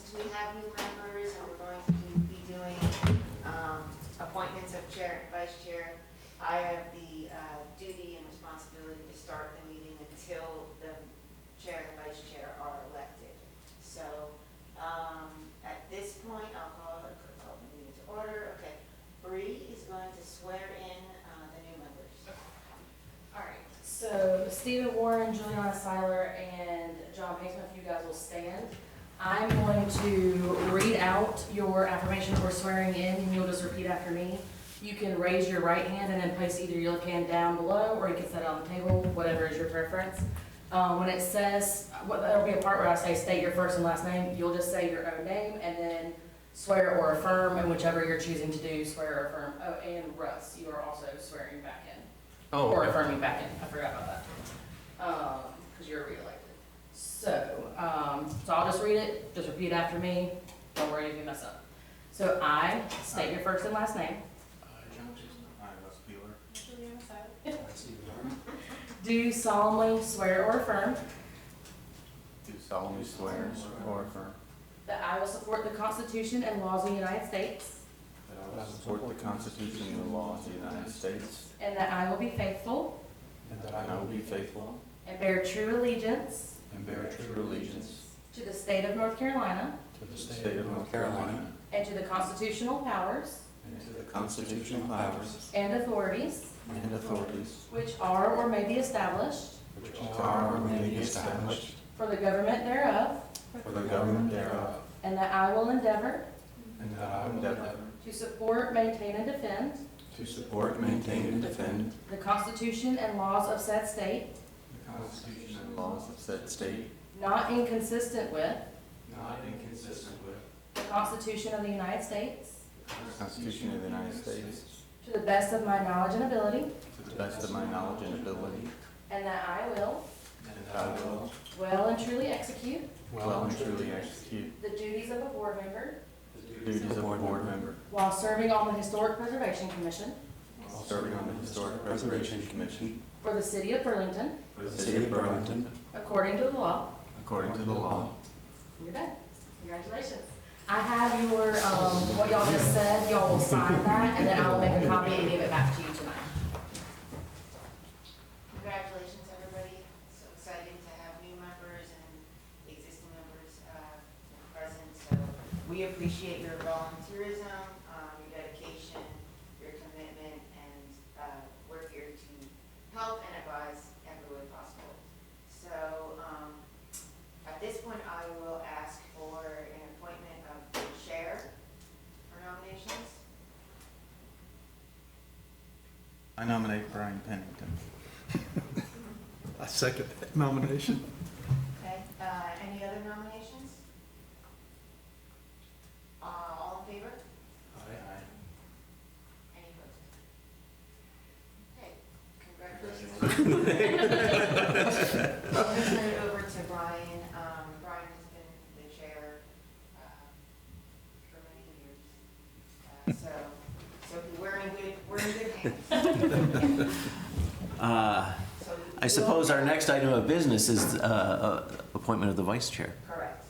since we have new members and we're going to be doing appointments of chair and vice chair, I have the duty and responsibility to start the meeting until the chair and vice chair are elected. So at this point, I'll call the meeting to order. Okay, Bree is going to swear in the new members. All right, so Stephen Warren, Juliana Seiler, and John Paceman, if you guys will stand. I'm going to read out your affirmation for swearing in, and you'll just repeat after me. You can raise your right hand and then place either your left hand down below, or you can set it on the table, whatever is your preference. When it says, there'll be a part where I say state your first and last name, you'll just say your own name, and then swear or affirm, and whichever you're choosing to do, swear or affirm. Oh, and Russ, you are also swearing back in. Oh, Or okay. affirming back in, I forgot about that. Because you're reelected. So I'll just read it, just repeat after me, don't worry if you mess up. So I state your first and last name. Do solemnly swear or affirm Do solemnly swear or affirm that I will support the Constitution and laws of the United States, that I will support the Constitution and the laws of the United States, and that I will be faithful and that I will be faithful and bear true allegiance and bear true allegiance to the state of North Carolina to the state of North Carolina and to the constitutional powers and to the constitutional powers and authorities and authorities which are or may be established which are or may be established for the government thereof, for the government thereof, and that I will endeavor and that I will endeavor to support, maintain, and defend to support, maintain, and defend the Constitution and laws of said state, the Constitution and laws of said state, not inconsistent with not inconsistent with the Constitution of the United States, the Constitution of the United States, to the best of my knowledge and ability, to the best of my knowledge and ability, and that I will and that I will well and truly execute well and truly execute the duties of a board member the duties of a board member while serving on the Historic Preservation Commission while serving on the Historic Preservation Commission for the city of Burlington, for the city of Burlington, according to the law. according to the law. You're done. Congratulations. I have your, what y'all just said, y'all will sign that, and then I will make a copy and give it back to you tonight. Congratulations, everybody. So excited to have new members and existing members present. So we appreciate your volunteerism, your dedication, your commitment, and we're here to help and advise every way possible. So at this point, I will ask for an appointment of the chair for nominations. I nominate Brian Pennington. I second that nomination. Okay, any other nominations? All in favor? Aye. Any opposed? Okay, congratulations. I'm going to turn it over to Brian. Brian has been the chair for many years. So we're in good hands. So I suppose our next item of business is appointment of the vice chair. Correct.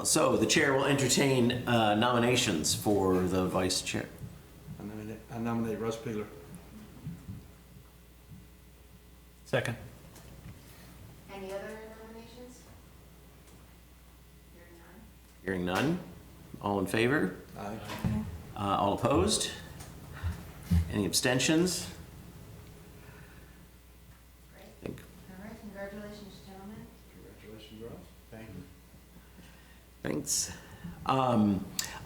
So the chair will entertain nominations for the vice chair. I nominate Russ Pigler. Second. Any other nominations? Hearing none? Hearing none. All in favor? Aye. All opposed? Any abstentions? Great. I think- All right, congratulations, gentlemen. Congratulations, Russ. Thank you. Thanks.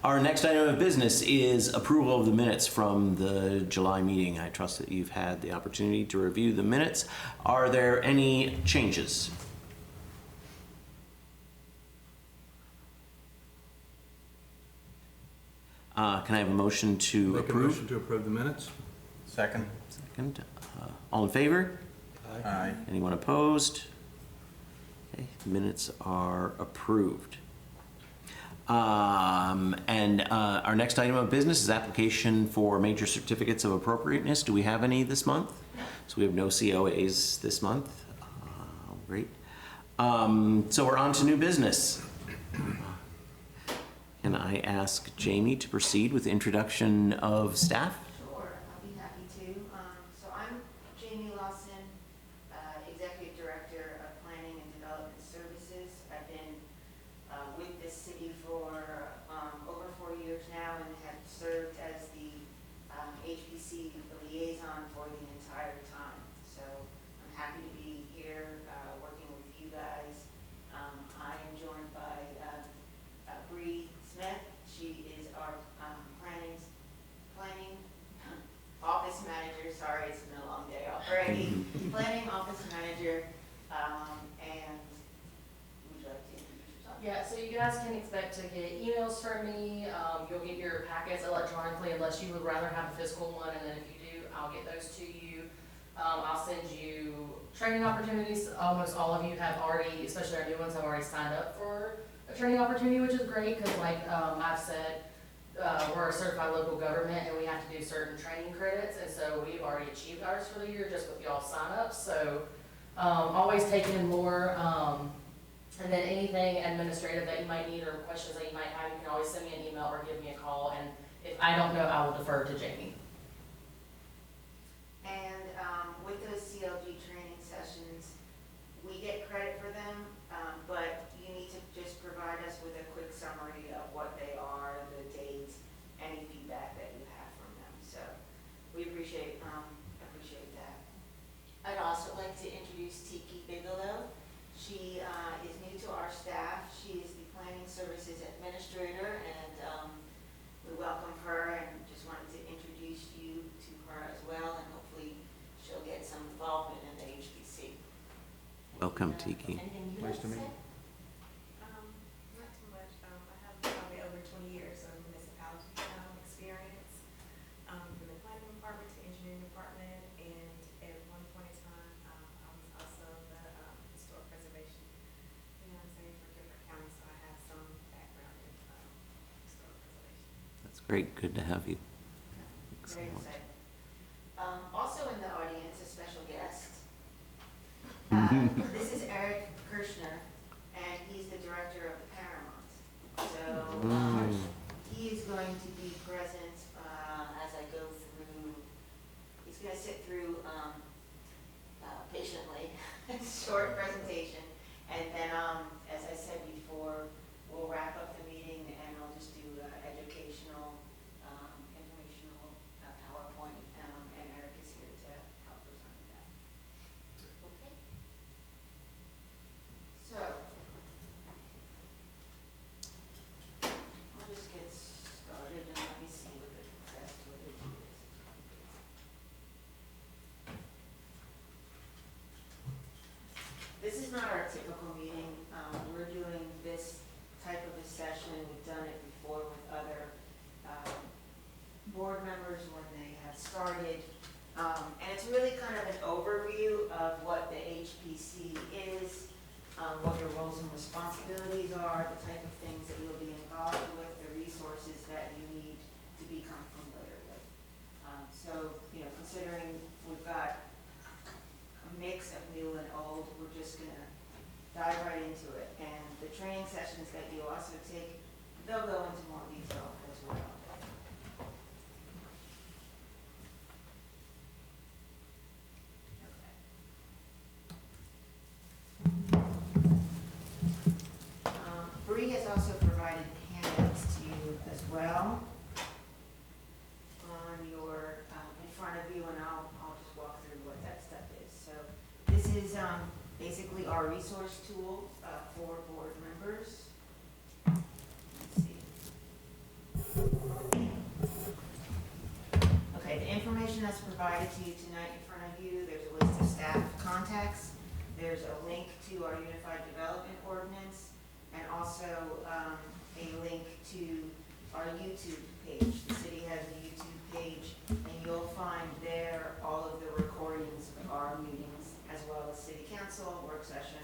Our next item of business is approval of the minutes from the July meeting. I trust that you've had the opportunity to review the minutes. Are there any changes? Can I have a motion to Make a approve? motion to approve the minutes. Second. Second. All in favor? Aye. Anyone opposed? Okay, minutes are approved. And our next item of business is application for major certificates of appropriateness. Do we have any this month? So we have no COAs this month. Great. So we're on to new business. Can I ask Jamie to proceed with the introduction of staff? Sure, I'll be happy to. So I'm Jamie Lawson, Executive Director of Planning and Development Services. I've been with this city for over 4 years now and have served as the HPC liaison for the entire time. So I'm happy to be here working with you guys. I am joined by Bree Smith. She is our planning office manager. Sorry, it's been a long day already. Planning office manager, and would you like to introduce yourself? Yeah, so you guys can expect to get emails from me. You'll get your packets electronically unless you would rather have a physical one, and then if you do, I'll get those to you. I'll send you training opportunities. Almost all of you have already, especially our new ones, have already signed up for a training opportunity, which is great because like I've said, we're a certified local government and we have to do certain training credits, and so we've already achieved ours for the year just with y'all sign-ups. So always taking in more, and then anything administrative that you might need or questions that you might have, you can always send me an email or give me a call, and if I don't know, I will defer to Jamie. And with those CLG training sessions, we get credit for them, but you need to just provide us with a quick summary of what they are, the dates, any feedback that you have from them. So we appreciate that. I'd also like to introduce Tiki Bigelow. She is new to our staff. She is the Planning Services Administrator, and we welcome her and just wanted to introduce you to her as well, and hopefully she'll get some involvement in the HPC. Welcome, Tiki. Anything you'd Nice like to to meet say? you. Not too much. I have probably over 20 years of municipality experience, from the planning department to engineering department, and at one point in time, I was also the historic preservation fiance for different counties, so I have some background in historic preservation. That's great. Good to have you. Very Excellent. excited. Also in the audience, a special guest. This is Eric Kirschner, and he's the director of the Paramount. So he is going to be present as I go through. He's going to sit through patiently, short presentation, and then as I said before, we'll wrap up the meeting and I'll just do educational, informational PowerPoint, and Eric is here to help us on that. Okay. So, I'll just get started and let me see what the best way to do this. This is not our typical meeting. We're doing this type of a session. We've done it before with other board members when they have started. And it's really kind of an overview of what the HPC is, what your roles and responsibilities are, the type of things that you'll be involved with, the resources that you need to become familiar with. So, considering we've got a mix of new and old, we're just gonna dive right into it. And the training sessions that you also take, they'll go into more detail as well. Bree has also provided handouts to you as well on your, in front of you, and I'll just walk through what that stuff is. So this is basically our resource tool for board members. Let's see. Okay, the information that's provided to you tonight in front of you, there's a list of staff contacts. There's a link to our Unified Development Ordinance, and also a link to our YouTube page. The city has a YouTube page, and you'll find there all of the recordings of our meetings, as well as city council, work session,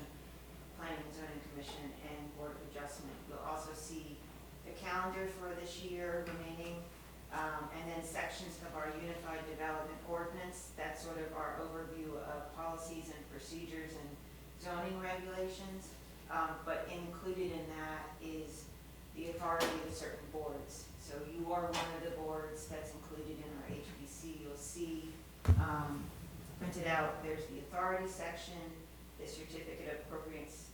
planning and zoning commission, and board of adjustment. You'll also see the calendar for this year remaining, and then sections of our Unified Development Ordinance. That's sort of our overview of policies and procedures and zoning regulations. But included in that is the authority of certain or one of the boards that's included in our HPC, you'll see printed out, there's the authority section, the certificate of appropriateness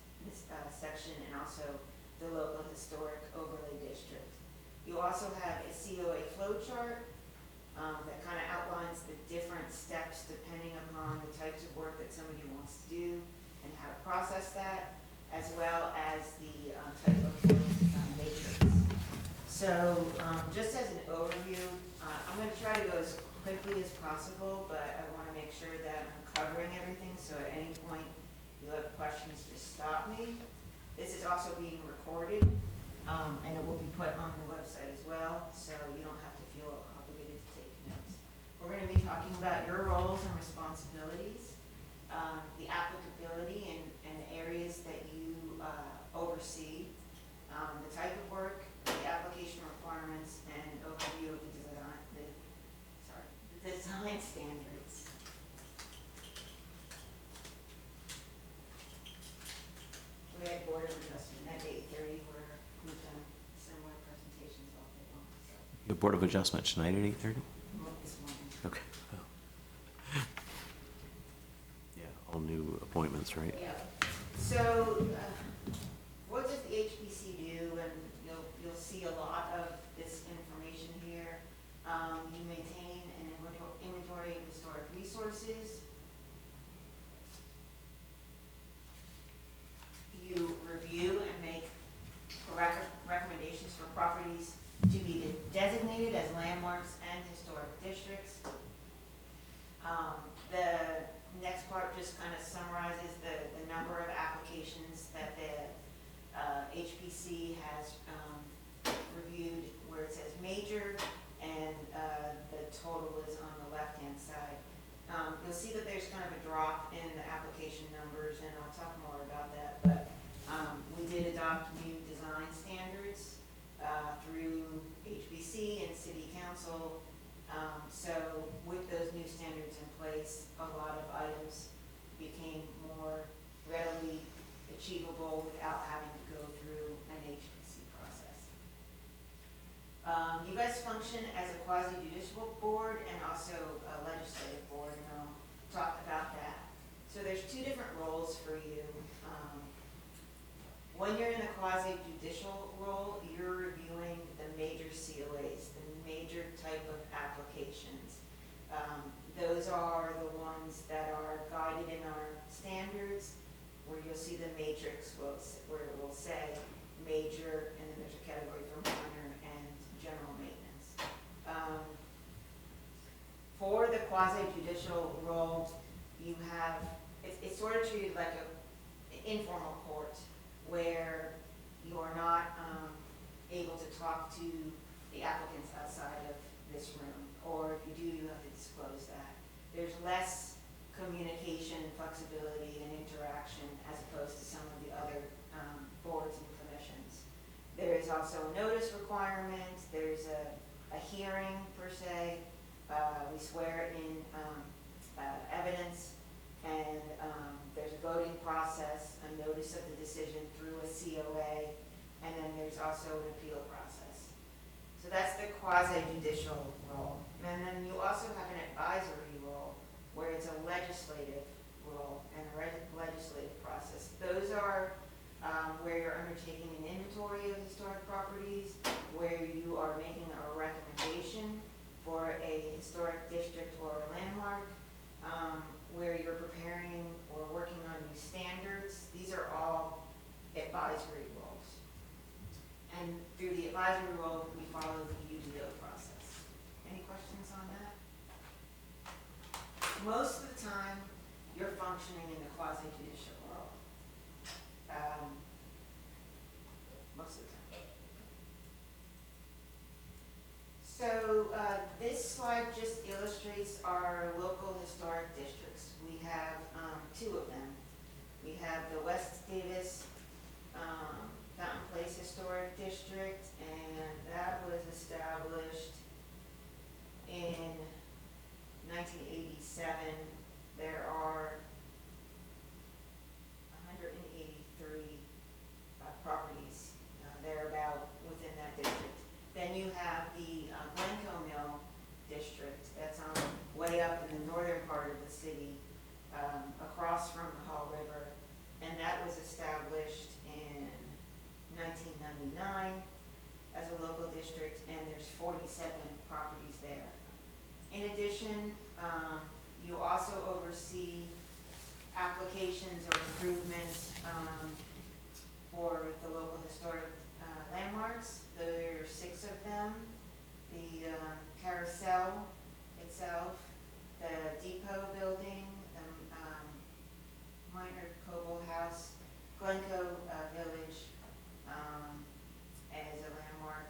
section, and also the local historic overlay district. You also have a COA flow chart that kind of outlines the different steps depending upon the types of work that somebody wants to do and how to process that, as well as the type of matrix. So just as an overview, I'm going to try to go as quickly as possible, but I want to make sure that I'm covering everything, so at any point you have questions, just stop me. This is also being recorded, and it will be put on the website as well, so you don't have to feel obligated to take notes. We're going to be talking about your roles and responsibilities, the applicability and the areas that you oversee, the type of work, the application requirements, and overview of the design standards. We had Board of Adjustment at 8:30 where we've done similar presentations all day long. So The Board of Adjustment tonight at 8:30? this morning. Okay. Yeah, all new appointments, right? Yeah. So, what does the HPC do? And you'll see a lot of this information here. You maintain an inventory of historic resources. You review and make recommendations for properties to be designated as landmarks and historic districts. The next part just kind of summarizes the number of applications that the HPC has reviewed, where it says major, and the total is on the left-hand side. You'll see that there's kind of a drop in the application numbers, and I'll talk more about that, but we did adopt new design standards through HPC and City Council. So with those new standards in place, a lot of items became more readily achievable without having to go through an HPC process. You guys function as a quasi-judicial board and also a legislative board, and I'll talk about that. So there's two different roles for you. When you're in the quasi-judicial role, you're reviewing the major COAs, the major type of applications. Those are the ones that are guided in our standards, where you'll see the matrix where it will say major, and then there's a category for minor and general maintenance. For the quasi-judicial role, you have, it's sort of treated like an informal court, where you are not able to talk to the applicants outside of this room, or if you do, you have to disclose that. There's less communication, flexibility, and interaction as opposed to some of the other boards and commissions. There is also a notice requirement, there's a hearing per se, we swear in evidence, and there's a voting process, a notice of the decision through a COA, and then there's also an appeal process. So that's the quasi-judicial role. And then you also have an advisory role, where it's a legislative role and a legislative process. Those are where you're undertaking an inventory of historic properties, where you are making a recommendation for a historic district or a landmark, where you're preparing or working on new standards. These are all advisory roles. And through the advisory role, we follow the UDO process. Any questions on that? Most of the time, you're functioning in the quasi-judicial role. Most of the time. So this slide just illustrates our local historic districts. We have two of them. We have the West Davis Fountain Place Historic District, and that was established in 1987. There are 183 properties thereabout within that district. Then you have the way up in the northern part of the city, across from the Hall River. And that was established in 1999 as a local district, and there's 47 properties there. In addition, you also oversee applications or improvements for the local historic landmarks. There are 6 of them. The carousel itself, the depot building, the Minor Coble House, Glencoe Village as a landmark,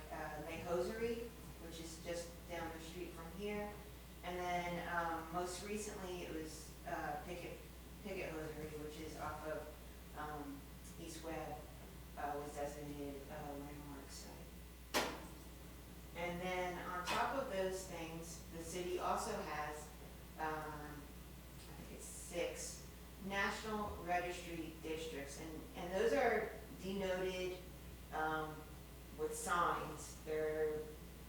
May Hosiery, which is just down the street from here. And then most recently it was Pickett Hosiery, which is off of East Webb, was designated a landmark site. And then on top of those things, the city also has, I think it's 6 National Registry districts, and those are denoted with signs. They're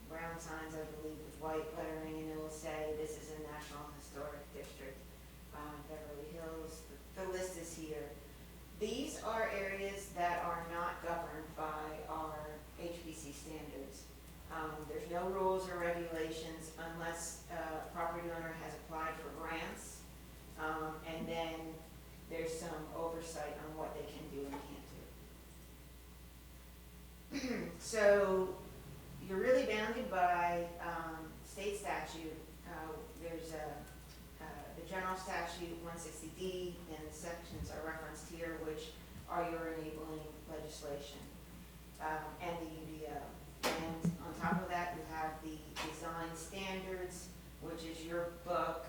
brown signs, I believe, with white lettering, and it will say this is a National Historic District, Beverly Hills. The list is here. These are areas that are not governed by our HBC standards. There's no rules or regulations unless a property owner has applied for grants, and then there's some oversight on what they can do and can't do. So you're really bounded by state statute. There's the general statute 160D, and the sections are referenced here, which are your enabling legislation, and the UDO. And on top of that, you have the design standards, which is your book.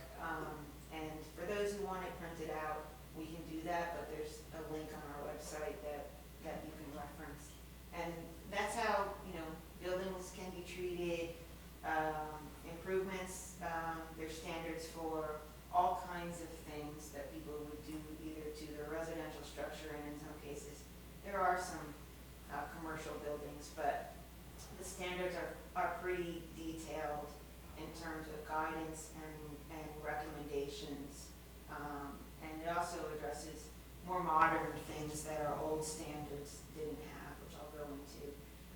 And for those who want it printed out, we can do that, but there's a link on our website that you can reference. And that's how, buildings can be treated, improvements, there's standards for all kinds of things that people would do either to their residential structure, and in some cases, there are some commercial buildings, but the standards are pretty detailed in terms of guidance and recommendations. And it also addresses more modern things that our old standards didn't have, which I'll go into.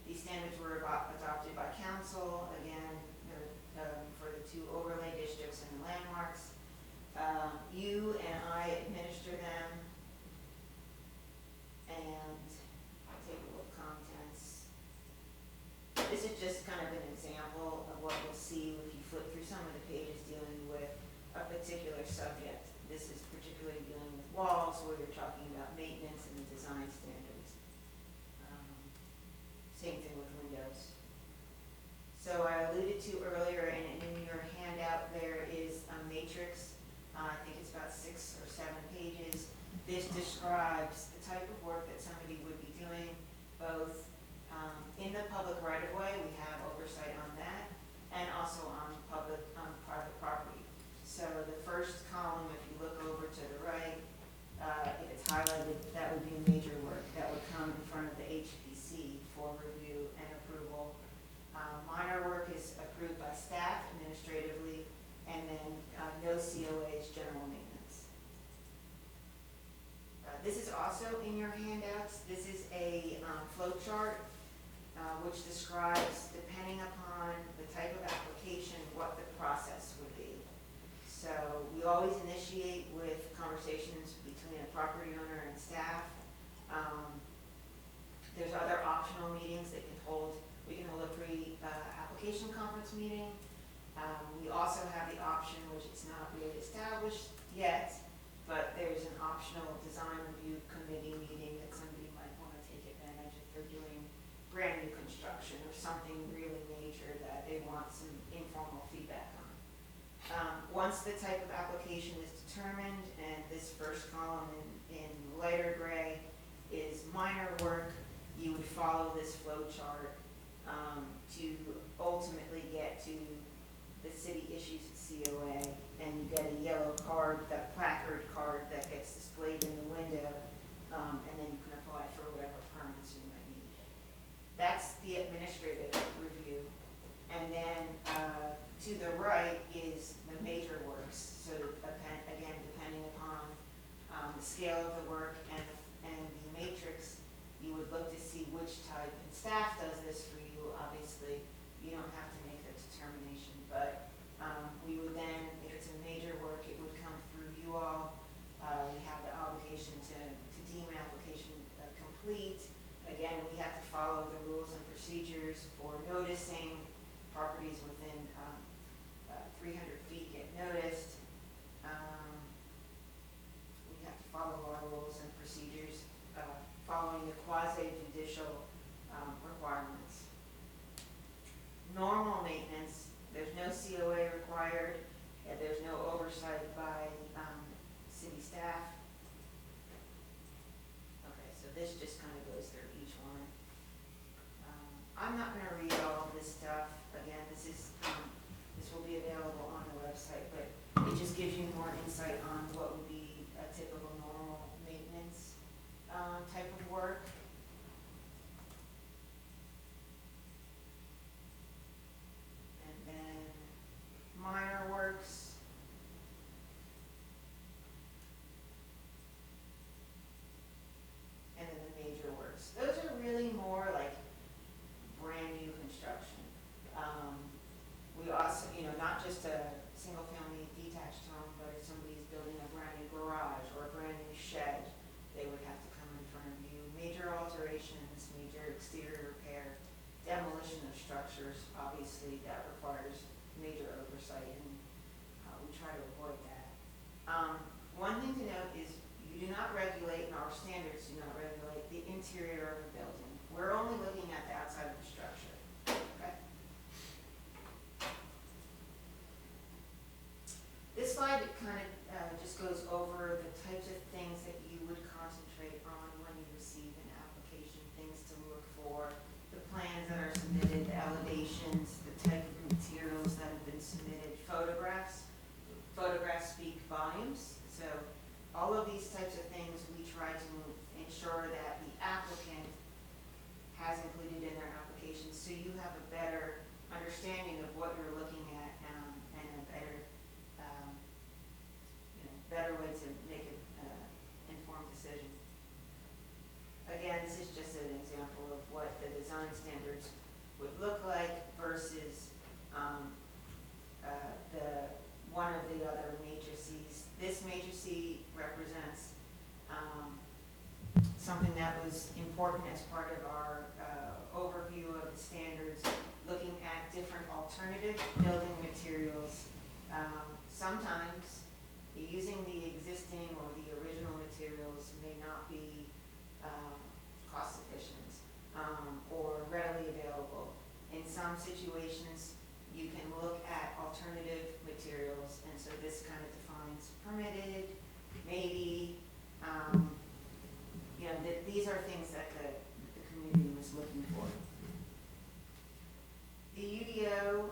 These standards were adopted by council, again, for the 2 overlay districts and the landmarks. You and I administer them, and I'll take a look at contents. This is just kind of an example of what you'll see if you flip through some of the pages dealing with a particular subject. This is particularly dealing with walls, where you're talking about maintenance and the design standards. Same thing with windows. So I alluded to earlier, and in your handout there is a matrix. I think it's about 6 or 7 pages. This describes the type of work that somebody would be doing, both in the public right-of-way, we have oversight on that, and also on private property. So the first column, if you look over to the right, if it's highlighted, that would be major work. That would come in front of the HPC for review and approval. Minor work is approved by staff administratively, and then no COAs, general maintenance. This is also in your handouts. This is a flow chart which describes, depending upon the type of application, what the process would be. So we always initiate with conversations between a property owner and staff. There's other optional meetings that we can hold a pre-application conference meeting. We also have the option, which it's not really established yet, but there's an optional design review committee meeting that somebody might want to take advantage if they're doing brand new construction or something really major that they want some informal feedback on. Once the type of application is determined, and this first column in lighter gray is minor work, you would follow this flow chart to ultimately get to the city issues a COA, and you get a yellow card, that placard card that gets displayed in the window, and then you can apply for whatever permits you might need. That's the administrative review. And then to the right is the major work. the scale of the work and the matrix, you would look to see which type, and staff does this for you, obviously, you don't have to make the determination, but, we would then, if it's a major work, it would come through you all. We have the obligation to deem an application complete. Again, we have to follow the rules and procedures for noticing properties within 300 feet get noticed. We have to follow our rules and procedures, following the quasi-judicial requirements. Normal maintenance, there's no COA required, and there's no oversight by city staff. Okay, so this just kind of goes through each one. I'm not gonna read all of this stuff. Again, this will be available on the website, but it just gives you more insight on what would be a typical normal maintenance type of work. And then minor works. And then the major works. Those are really more like brand new construction. We also, not just a single family detached home, but if somebody's building a brand new garage or a brand new shed, they would have to come in front of you. Major alterations, major exterior repair, demolition of structures, obviously that requires major oversight, and we try to avoid that. One thing to note is you do not regulate, and our standards do not regulate the interior of a building. We're only looking at the outside of the structure, okay? This slide kind of just goes over the types of things that you would concentrate on when you receive an application, things to look for, the plans that are submitted, the elevations, the type of materials that have been submitted, photographs. Photographs speak volumes, so all of these types of things we try to ensure that the applicant has included in their application, so you have a better understanding of what you're looking at, and a better, better way to make an informed decision. Again, this is just an example of what the design standards would look like versus one of the other matrices. This matrice represents something that was important as part of our overview of the standards, looking at different alternative building materials. Sometimes using the existing or the original materials may not be cost efficient or readily available. In some situations, you can look at alternative materials, and so this kind of defines permitted, maybe, these are things that the community was looking for. The UDO,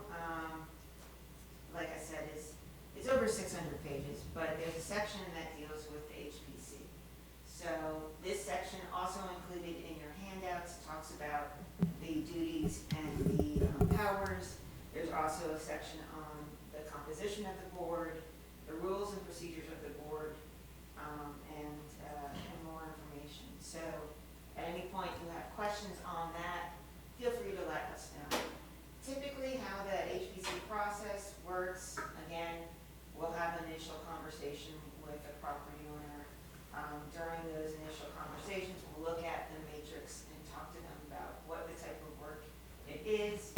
like I said, is over 600 pages, but there's a section that deals with the HPC. So this section, also included in your handouts, talks about the duties and the powers. There's also a section on the composition of the board, the rules and procedures of the board, and more information. So at any point you have questions on that, feel free to let us know. Typically how the HPC process works, again, we'll have an initial conversation with the property owner. During those initial conversations, we'll look at the matrix and talk to them about what the type of work it is.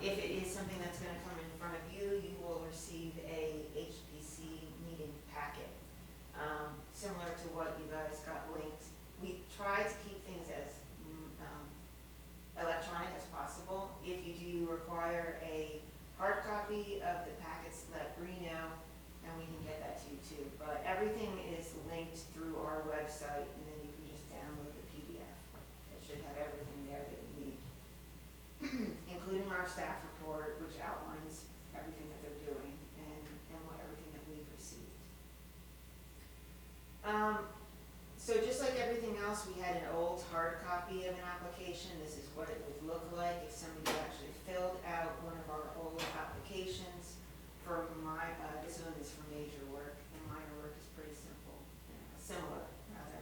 If it is something that's going to come in front of you, you will receive a HPC meeting packet, similar to what you guys got linked. We try to keep things as electronic as possible. If you do require a hard copy of the packets, let Bree know, and we can get that to you too. But everything is linked through our website, and then you can just download the PDF. It should have everything there that you need, including our staff report, which outlines everything that they're doing and everything that we've received. So just like everything else, we had an old hard copy of an application. This is what it would look like if somebody actually filled out one of our old applications. For this one is for major work, and minor work is pretty simple. A similar, rather.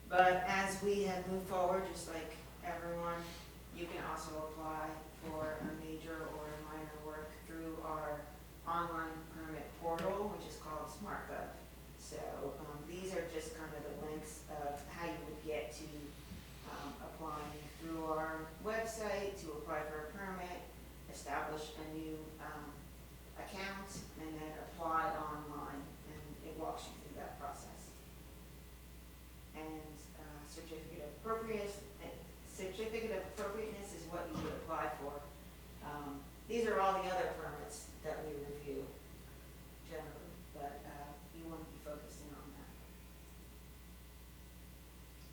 But as we have moved forward, just like everyone, you can also apply for a major or a minor work through our online permit portal, which is called SmartGov. So these are just kind of the links of how you would get to applying through our website to apply for a permit, establish a new account, and then apply online, and it walks you through that process. And certificate of appropriateness is what you would apply for. These are all the other permits that we review generally, but you want to be focusing on that.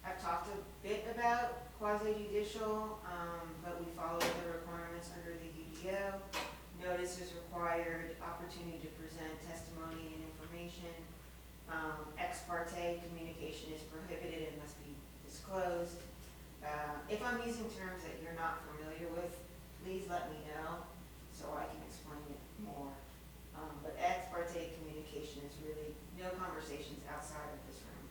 I've talked a bit about quasi-judicial, but we follow the requirements under the UDO. Notice is required, opportunity to present testimony and information. Ex parte communication is prohibited and must be disclosed. If I'm using terms that you're not familiar with, please let me know so I can explain it more. But ex parte communication is really no conversations outside of this room.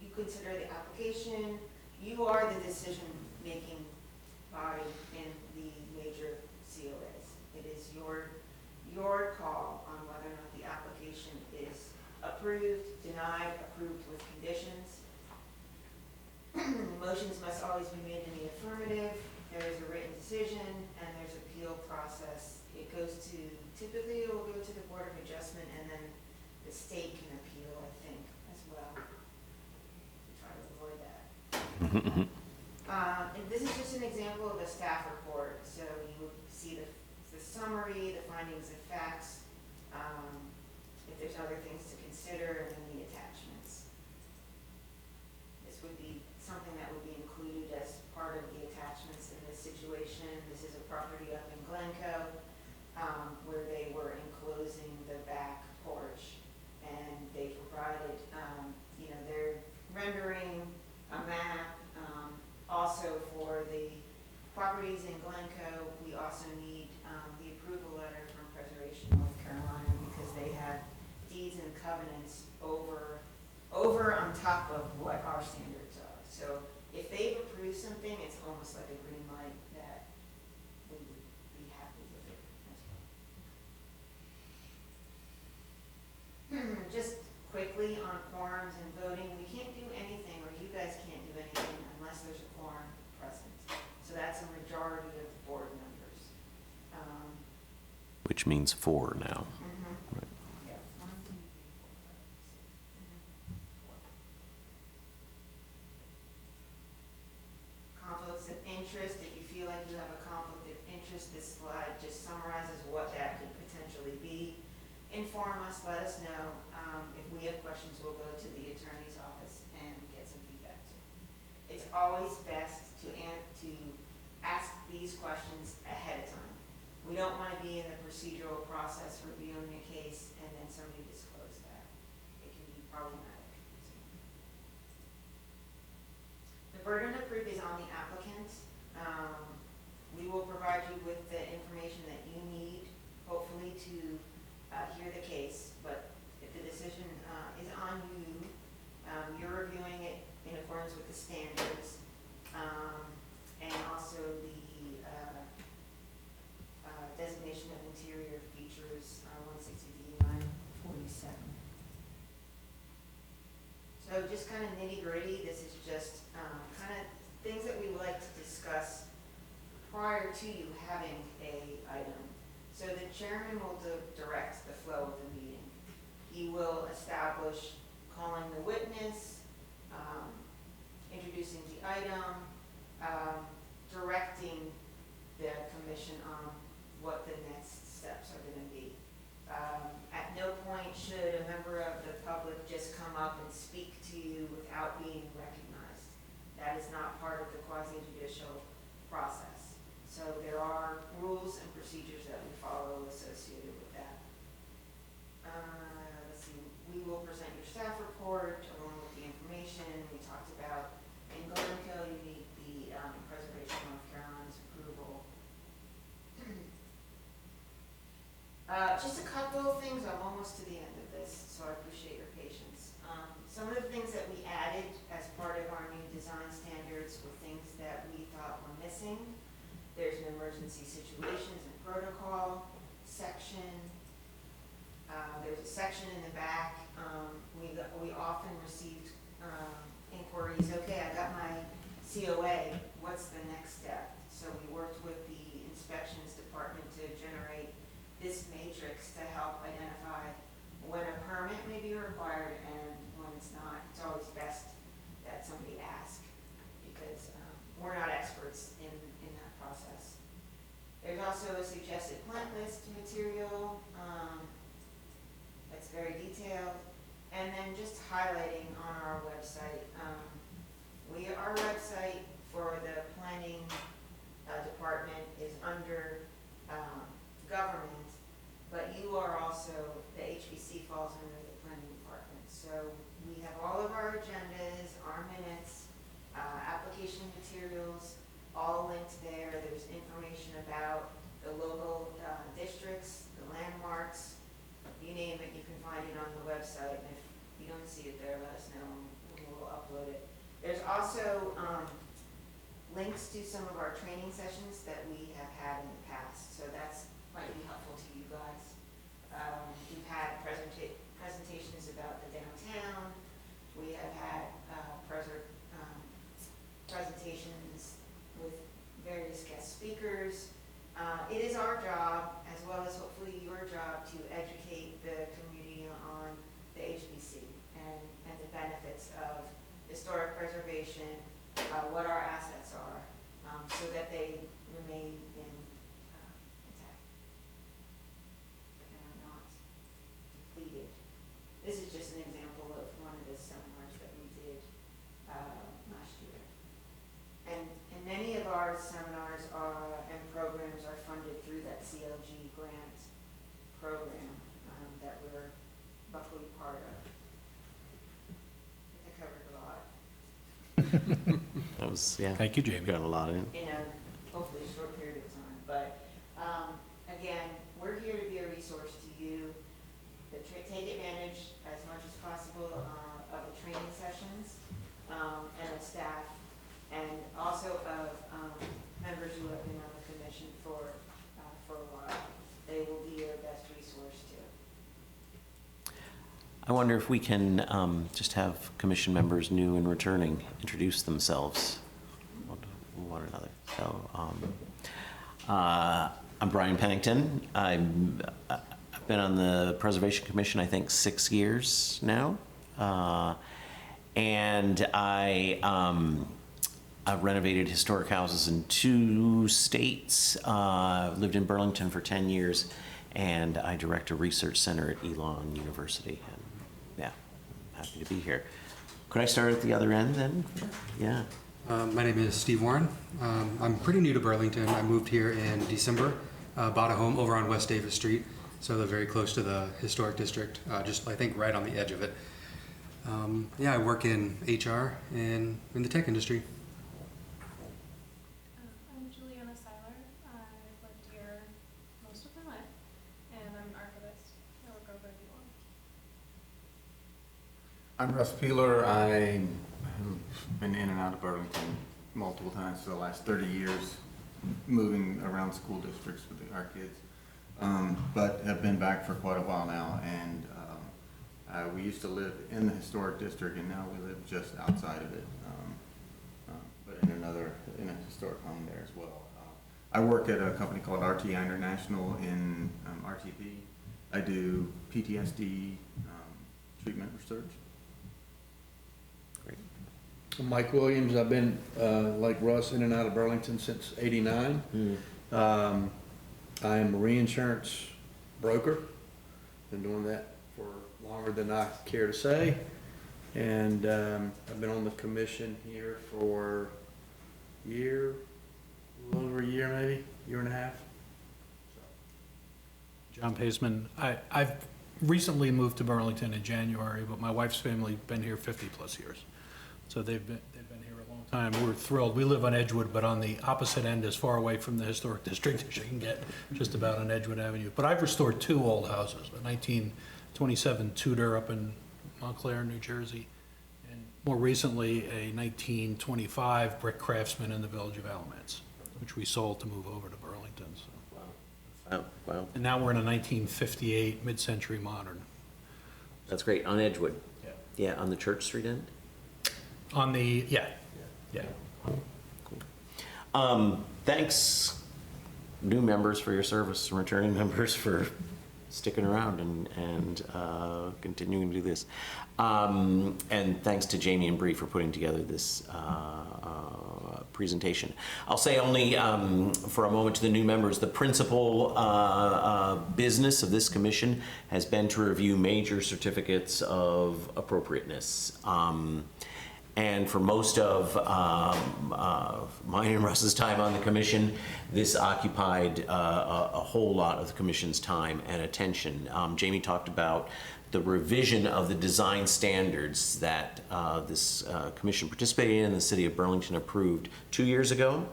You consider the application. You are the decision-making body in the major COAs. It is your call on whether or not the application is approved, denied, approved with conditions. Motions must always be made in the affirmative. There is a written decision and there's appeal process. It goes to, typically it will go to the Board of Adjustment, and then the state can appeal, I think, as well. We try to avoid that. And this is just an example of a staff report. So you would see the summary, the findings and facts, if there's other things to consider, and then the attachments. This would be something that would be included as part of the attachments in this situation. This is a property up in Glencoe, where they were enclosing the back porch, and they provided, they're rendering a map. Also for the properties in Glencoe, we also need the approval letter from Preservation North Carolina, because they have deeds and covenants over on top of what our standards are. So if they've approved something, it's almost like a green light that we would be happy with it as well. Just quickly on quorums and voting, we can't do anything, or you guys can't do anything unless there's a quorum present. So that's a majority of the board members. Which means 4 now. Right. Yeah. Conflicts of interest. If you feel like you have a conflict of interest, this slide just summarizes what that could potentially be. Inform us, let us know. If we have questions, we'll go to the attorney's office and get some feedback too. It's always best to ask these questions ahead of time. We don't want to be in the procedural process reviewing a case and then somebody disclose that. It can be problematic. The burden of proof is on the applicant. We will provide you with the information that you need, hopefully, to hear the case, but if the decision is on you, you're reviewing it in accordance with the standards, and also the designation of interior features, 160D 947. So just kind of nitty gritty, this is just kind of things that we would like to discuss prior to you having a item. So the chairman will direct the flow of the meeting. He will establish calling the witness, introducing the item, directing the commission on what the next steps are going to be. At no point should a member of the public just come up and speak to you without being recognized. That is not part of the quasi-judicial process. So there are rules and procedures that we follow associated with that. Let's see, we will present your staff report along with the information we talked about. In Glencoe, you need the Preservation North Carolina's approval. Just a couple of things, I'm almost to the end of this, so I appreciate your patience. Some of the things that we added as part of our new design standards were things that we thought were missing. There's an emergency situations and protocol section. There's a section in the back. We often received inquiries, okay, I got my COA, what's the next step? So we worked with the inspections department to generate this matrix to help identify when a permit may be required and when it's not. It's always best that somebody ask, because we're not experts in that process. There's also a suggested plant list material that's very detailed. And then just highlighting on our website, our website for the planning department is under government, but you are also, the HPC falls under the planning department. So we have all of our agendas, our minutes, application materials, all linked there. There's information about the local districts, the landmarks, you name it, you can find it on the website. And if you don't see it there, let us know and we'll upload it. There's also links to some of our training sessions that we have had in the past, so that's might be helpful to you guys. We've had presentations about the downtown. We have had presentations with various guest speakers. It is our job, as well as hopefully your job, to educate the community on the HBC and the benefits of historic preservation, what our assets are, so that they remain intact and are not depleted. This is just an example of one of the seminars that we did last year. And many of our seminars and programs are funded through that CLG grant program that we're luckily part of. I covered a lot. That was, yeah. Thank you, Jamie. Got a lot in. In a hopefully short period of time. But again, we're here to be a resource to you. Take advantage as much as possible of the training sessions and of staff, and also of members who have been on the commission for a while. They will be your best resource too. I wonder if we can just have commission members, new and returning, introduce themselves, one another. So, I'm Brian Pennington. I've been on the Preservation Commission, I think, 6 years now. And I've renovated historic houses in 2 states, lived in Burlington for 10 years, and I direct a research center at Elon University. And yeah, I'm happy to be here. Could I start at the other end then? Yeah. My name is Steve Warren. I'm pretty new to Burlington. I moved here in December, bought a home over on West Davis Street, so they're very close to the historic district, just I think right on the edge of it. Yeah, I work in HR and in the tech industry. I'm Juliana Seiler. I've lived here most of my life, and I'm an archivist. I work over at Elon. I'm Russ Peeler. I've been in and out of Burlington multiple times for the last 30 years, moving around school districts with our kids, but have been back for quite a while now. And we used to live in the historic district, and now we live just outside of it, but in a historic home there as well. I work at a company called RTI International in RTP. I do PTSD treatment research. Great. I'm Mike Williams. I've been, like Russ, in and out of Burlington since '89. I am a reinsurance broker. Been doing that for longer than I care to say. And I've been on the commission here for a little over a year maybe, year and a half. John Paceman. I've recently moved to Burlington in January, but my wife's family been here 50 plus years. So they've been here a long time. We're thrilled. We live on Edgewood, but on the opposite end, as far away from the historic district as you can get, just about on Edgewood Avenue. But I've restored 2 old houses, a 1927 Tudor up in Montclair, New Jersey, and more recently, a 1925 brick craftsman in the village of Alamance, which we sold to move over to Burlington. So. Wow, wow, And now we're in a 1958 mid-century modern. that's great, on Edgewood. Yeah. Yeah, on the Church Street end? On the, yeah. Thanks, new members, for your service, and returning members for sticking around and continuing to do this. And thanks to Jamie and Bree for putting together this presentation. I'll say only for a moment to the new members, the principal business of this commission has been to review major certificates of appropriateness. And for most of mine and Russ's time on the commission, this occupied a whole lot of the commission's time and attention. Jamie talked about the revision of the design standards that this commission participated in, the city of Burlington approved 2 years ago,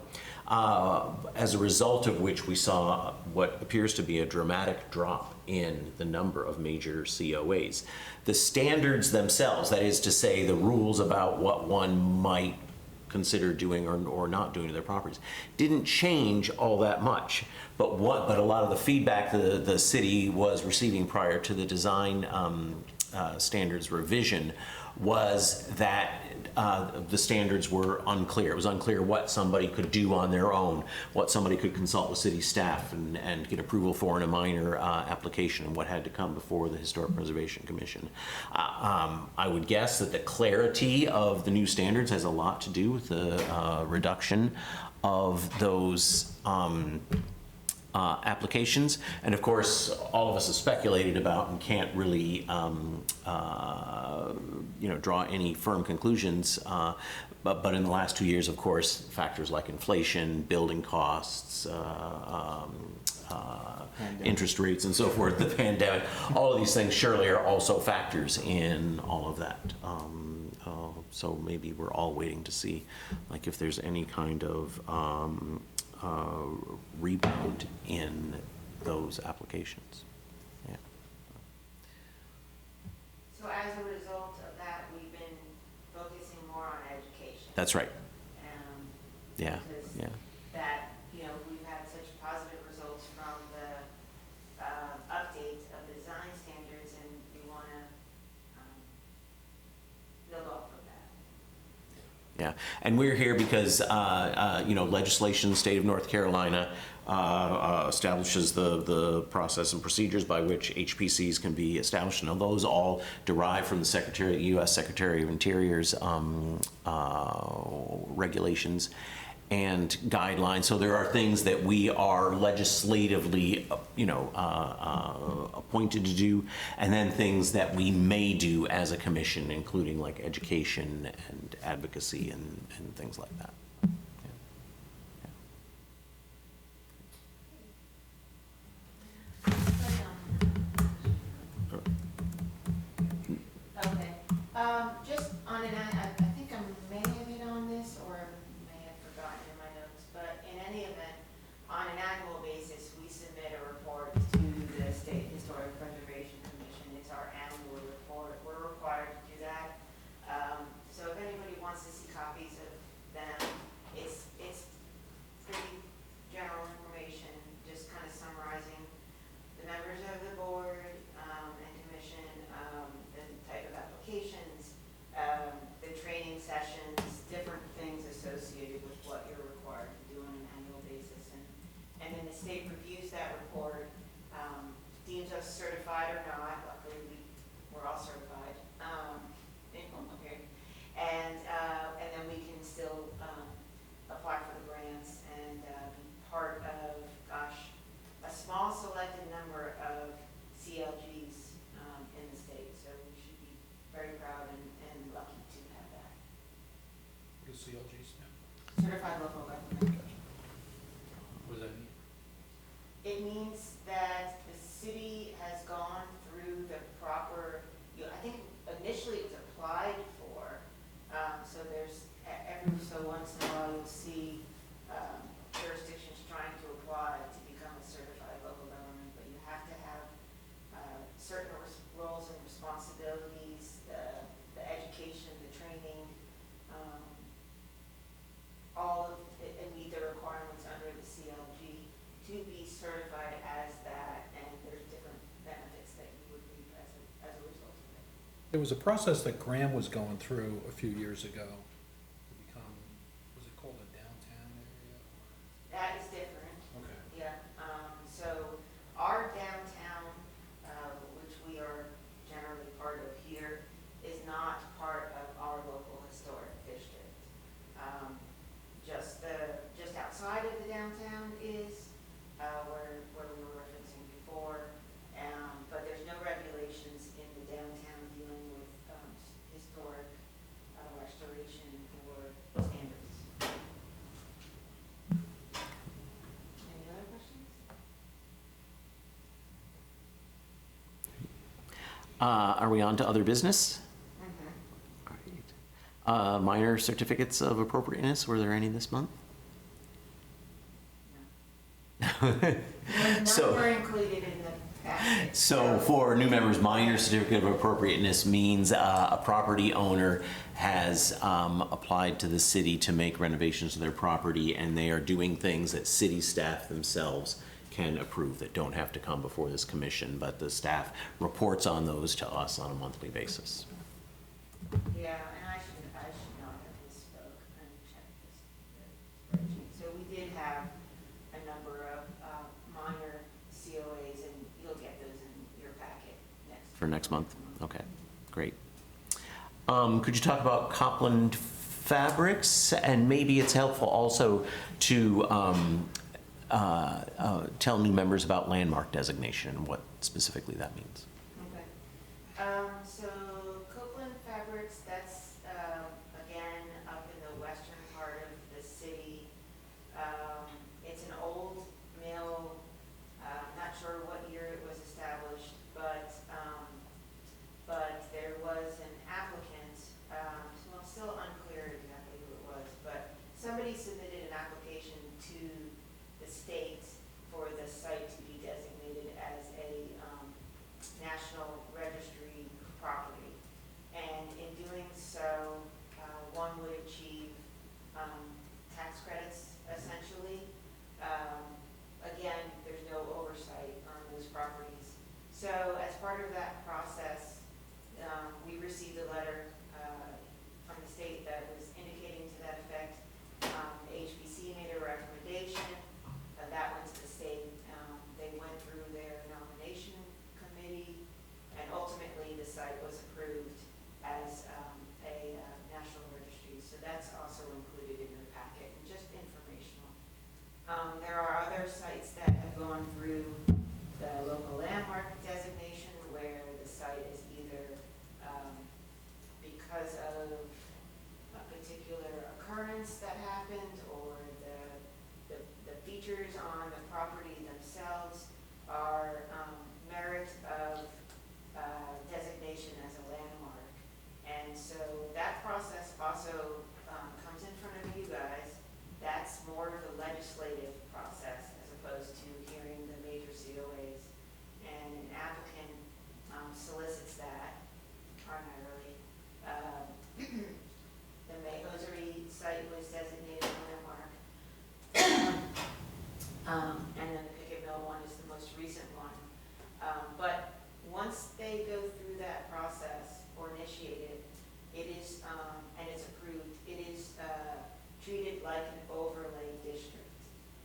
as a result of which we saw what appears to be a dramatic drop in the number of major COAs. The standards themselves, that is to say the rules about what one might consider doing or not doing to their properties, didn't change all that much. But a lot of the feedback the city was receiving prior to the design standards revision was that the standards were unclear. It was unclear what somebody could do on their own, what somebody could consult with city staff and get approval for in a minor application, and what had to come before the Historic Preservation Commission. I would guess that the clarity of the new standards has a lot to do with the reduction of those applications. And of course, all of us have speculated about and can't really draw any firm conclusions. But in the last 2 years, of course, factors like inflation, building costs, interest rates and so forth, the pandemic, all of these things surely are also factors in all of that. So maybe we're all waiting to see, like, if there's any kind of rebound in those applications. Yeah. So as a result of that, we've been focusing more on education. That's right. Yeah. Because Yeah. that, we've had such positive results from the update of the design standards, and we want to build off of that. Yeah, and we're here because, legislation in the state of North Carolina establishes the process and procedures by which HPCs can be established. And those all derive from the U.S. Secretary of Interior's regulations and guidelines. So there are things that we are legislatively, appointed to do, and then things that we may do as a commission, including like education and advocacy and things like that. Okay, just on I think I may have hit on this or may have forgotten in my notes, but in any event, on an annual basis, we submit a report to the State Historic Preservation Commission. It's our annual report. We're required to do that. So if anybody wants to see copies of them, it's pretty general information, just kind of summarizing the members of the board and commission, the type of applications, the training sessions, different things associated with what you're required to do on an annual basis. And then the state reviews that report, deems us certified or not. Luckily, we're all certified in Oklahoma here. And then we can still apply for the grants and be part of, a small selected number of CLGs in the state. So we should be very proud and lucky to have that. What does CLG stand Certified local government. for? What does that mean? It means that the city has gone through the proper, I think initially it was applied for, so see jurisdictions trying to apply to become a certified local government, but you have to have certain roles and responsibilities, the education, the training, all of it, and meet the requirements under the CLG to be certified as that, and there's different benefits that you would reap as a result of it. There was a process that Graham was going through a few years ago to become, was it called a downtown area? That is different. Okay. Yeah, so our downtown, which we are generally part of here, is not part of our local historic district. Just outside of the downtown is, where we were referencing before, but there's no regulations in the downtown dealing with, historic, restoration or standards. Any other questions? Are we on to other business? Mm-hmm. All right. Minor certificates of appropriateness, were there any this month? None So- were included in the packet. So for new members, minor certificate of appropriateness means a property owner has applied to the city to make renovations to their property, and they are doing things that city staff themselves can approve that don't have to come before this commission, but the staff reports on those to us on a monthly basis. Yeah, and I should not have misspoke and checked this spreadsheet. So we did have a number of minor COAs, and you'll get those in your packet next. For next month? Okay, great. Could you talk about Copland Fabrics? And maybe it's helpful also to tell new members about landmark designation and what specifically that means. Okay. So Copeland Fabrics, that's, again, up in the western part of the city. It's an old mill, not sure what year it was established, but there was an applicant, well, still unclear exactly who it was, but somebody submitted an application to the state for the site to be designated as a National Registry property. And in doing so, one would achieve tax credits, essentially. Again, there's no oversight on those properties. So as part of that process, we received a letter from the state that was indicating to that effect. The HBC made a recommendation. That went to the state. They went through their nomination committee, and ultimately the site was approved as a national registry. So that's also included in your packet, and just informational. There are other sites that have gone through the local landmark designation where the site is either because of a particular occurrence that happened, or the features on the property themselves are merit of designation as a landmark. And so that process also comes in front of you guys. That's more of the legislative process as opposed to hearing the major COAs. And an applicant solicits that primarily. The May-Hosiery site was designated landmark. And then the Pickett Mill one is the most recent one. But once they go through that process or initiate it, it is, and it's approved, it is treated like an overlay district.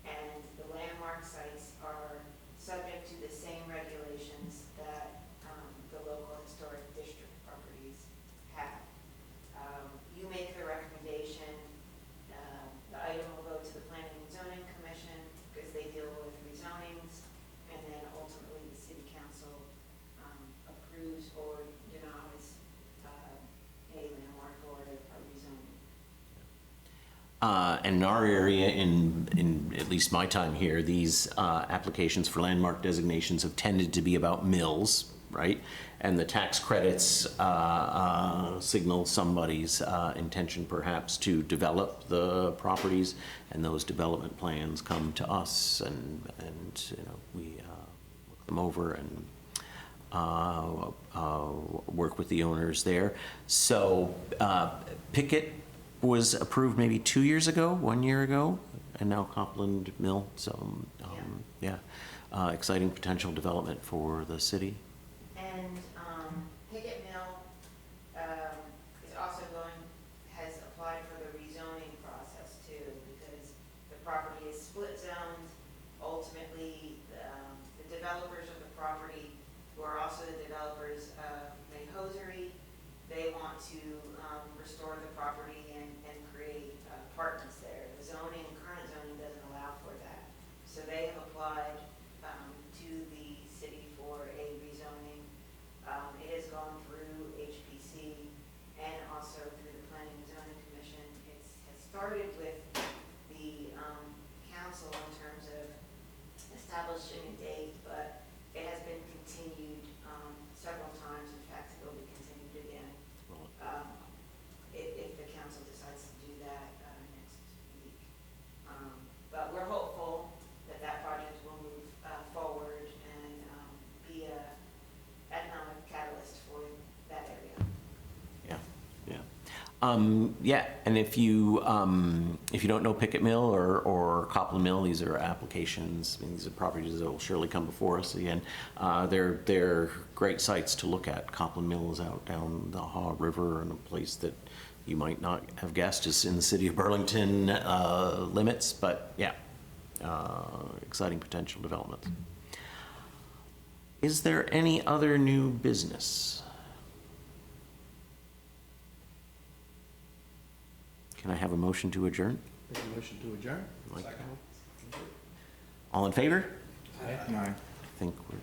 And the landmark sites are subject to the same regulations that the local historic district properties have. You make the recommendation, the item will go to the Planning and Zoning Commission, because they deal with rezonings, and then ultimately the city council approves or denies a landmark or a rezoning. And in our area, in at least my time here, these applications for landmark designations have tended to be about mills, right? And the tax credits signal somebody's intention perhaps to develop the properties, and those development plans come to us, and you know, we look them over and work with the owners there. So Pickett was approved maybe 2 years ago, 1 year ago, and now Copland Mill. So yeah, exciting potential development for the city. And Pickett Mill is also has applied for the rezoning process too, because the property is split zoned. Ultimately, the developers of the property, who are also the developers of May Hosiery, they want to restore the property and create apartments there. The current zoning doesn't allow for that. So they have applied to the city for a rezoning. It has gone through HPC and also through the Planning and Zoning Commission. It has started with the council in terms of establishing a date, but it has been continued several times. In fact, it will be continued again if the council decides to do that next week. But we're hopeful that that project will move forward and be a economic catalyst for that area. Yeah, and if you don't know Pickett Mill or Copland Mill, these are applications. I mean, these are properties that will surely come before us again. They're great sites to look at. Copland Mill is out down the Haw River, in a place that you might not have guessed is in the city of Burlington limits, but yeah, exciting potential developments. Is there any other new business? Can I have a motion to adjourn? Make a motion to adjourn. Like- All in favor? Aye. I think we're.